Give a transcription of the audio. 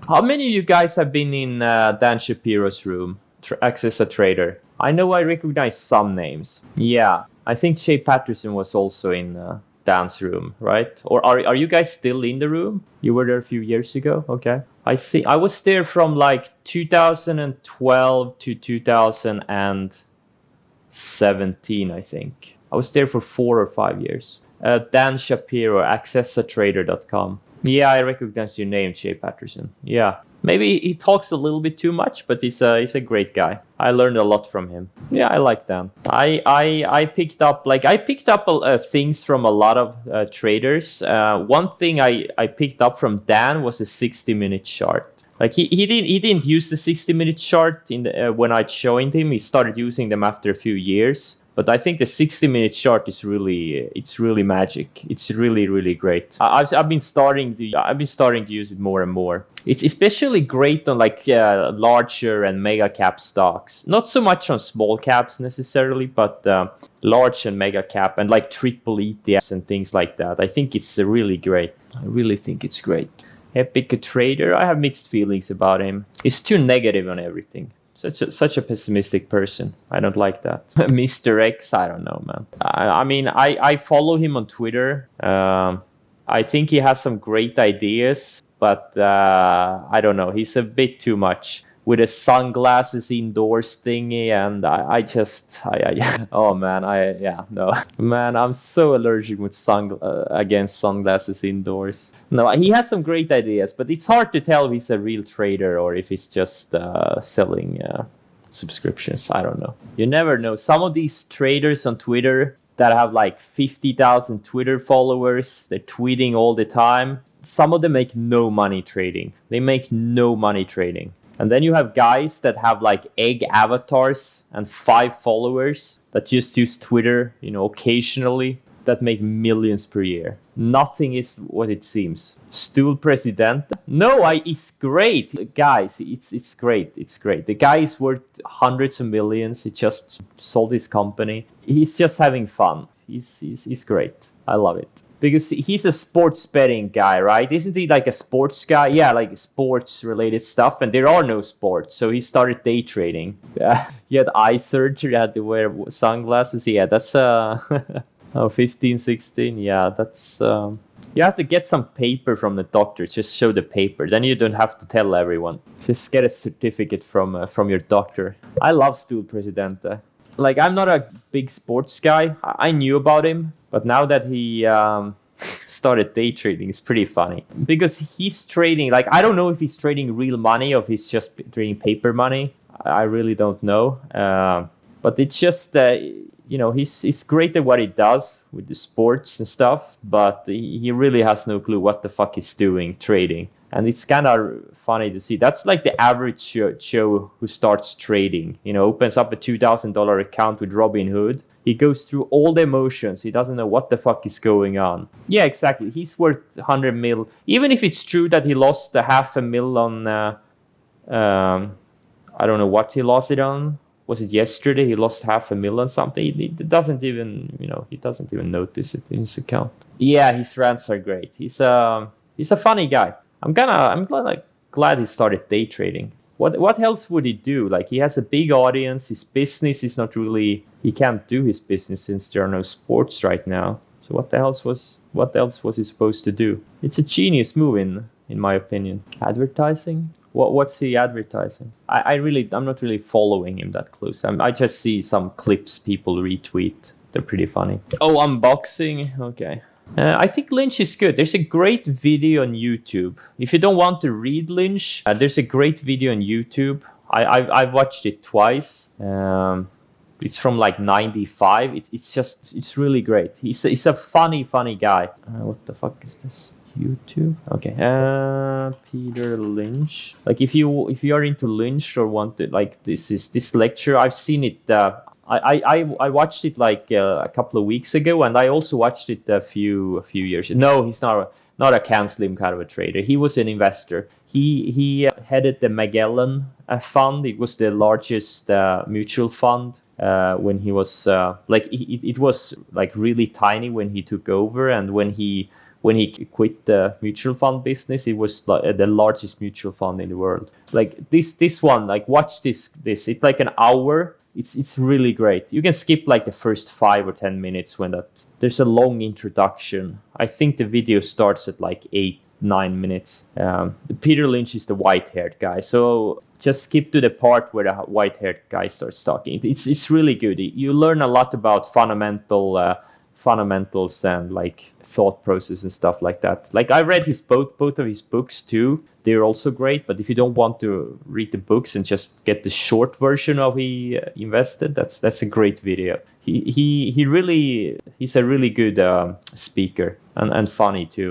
How many of you guys have been in Dan Shapiro's room? Access a Trader. I know I recognize some names. Yeah, I think Shay Patterson was also in Dan's room, right? Or are you guys still in the room? You were there a few years ago. Okay. I think I was there from like 2012 to 2017. I think I was there for 4 or 5 years. Dan Shapiro, accessatrader.com. Yeah, I recognize your name, Shay Patterson. Yeah, maybe he talks a little bit too much, but he's a great guy. I learned a lot from him. Yeah, I like Dan. I picked up things from a lot of traders. One thing I picked up from Dan was a 60-minute chart. Like he didn't use the 60-minute chart in when I joined him. He started using them after a few years. But I think the 60-minute chart is really magic. It's really great. I've been starting to use it more and more. It's especially great on like larger and mega cap stocks. Not so much on small caps necessarily, but large and mega cap and like triple ETFs and things like that. I think it's really great. I really think it's great. Epic Trader, I have mixed feelings about him. He's too negative on everything. Such a pessimistic person. I don't like that. Mr. X, I don't know, man. I mean, I follow him on Twitter. I think he has some great ideas, but I don't know. He's a bit too much with the sunglasses indoors thingy, and oh man, no, man, I'm so allergic with against sunglasses indoors. No, he has some great ideas, but it's hard to tell if he's a real trader or if he's just selling subscriptions. I don't know. You never know. Some of these traders on Twitter that have like 50,000 Twitter followers, they're tweeting all the time. Some of them make no money trading. They make no money trading. And then you have guys that have like egg avatars and 5 followers that just use Twitter, occasionally, that make millions per year. Nothing is what it seems. Stool President? No, it's great. Guys, it's great. It's great. The guy is worth hundreds of millions. He just sold his company. He's just having fun. He's great. I love it. Because he's a sports betting guy, right? Isn't he like a sports guy? Yeah, like sports related stuff. And there are no sports. So he started day trading. He had eye surgery, had to wear sunglasses. Yeah, that's 15, 16. Yeah, that's you have to get some paper from the doctor. Just show the paper. Then you don't have to tell everyone. Just get a certificate from your doctor. I love Stool Presidente. Like, I'm not a big sports guy. I knew about him, but now that he started day trading, it's pretty funny. Because he's trading, like, I don't know if he's trading real money or if he's just trading paper money. I really don't know. But it's just, he's great at what he does with the sports and stuff, but he really has no clue what the fuck he's doing trading. And it's kind of funny to see. That's like the average Joe who starts trading. Opens up a $2,000 account with Robinhood. He goes through all the emotions. He doesn't know what the fuck is going on. Yeah, exactly. He's worth 100 mil. Even if it's true that he lost a $500,000 on, I don't know what he lost it on. Was it yesterday? He lost $500,000 on something. He doesn't even, he doesn't even notice it in his account. Yeah, his rants are great. He's a funny guy. I'm glad he started day trading. What else would he do? Like, he has a big audience. His business is not really. He can't do his business since there are no sports right now. So what else was he supposed to do? It's a genius move in my opinion. Advertising? What's he advertising? I'm not really following him that close. I just see some clips people retweet. They're pretty funny. Oh, unboxing. Okay. I think Lynch is good. There's a great video on YouTube. If you don't want to read Lynch, there's a great video on YouTube. I've watched it twice. It's from like 95. It's really great. He's a funny guy. What the fuck is this? YouTube. Okay. Peter Lynch. Like, if you are into Lynch or want to, like, this lecture, I've seen it. I watched it like a couple of weeks ago, and I also watched it a few years. No, he's not a Can Slim kind of a trader. He was an investor. He headed the Magellan fund. It was the largest mutual fund when he was it was like really tiny when he took over, and when he when he quit the mutual fund business. It was like the largest mutual fund in the world. Like this one, like watch this. It's like an hour. It's really great. You can skip like the first 5 or 10 minutes when there's a long introduction. I think the video starts at like 8-9 minutes. Peter Lynch is the white-haired guy, so just skip to the part where the white-haired guy starts talking. It's really good. You learn a lot about fundamentals and like thought process and stuff like that. Like I read both of his books too. They're also great, but if you don't want to read the books and just get the short version of he invested, that's a great video. He's a really good speaker and funny too.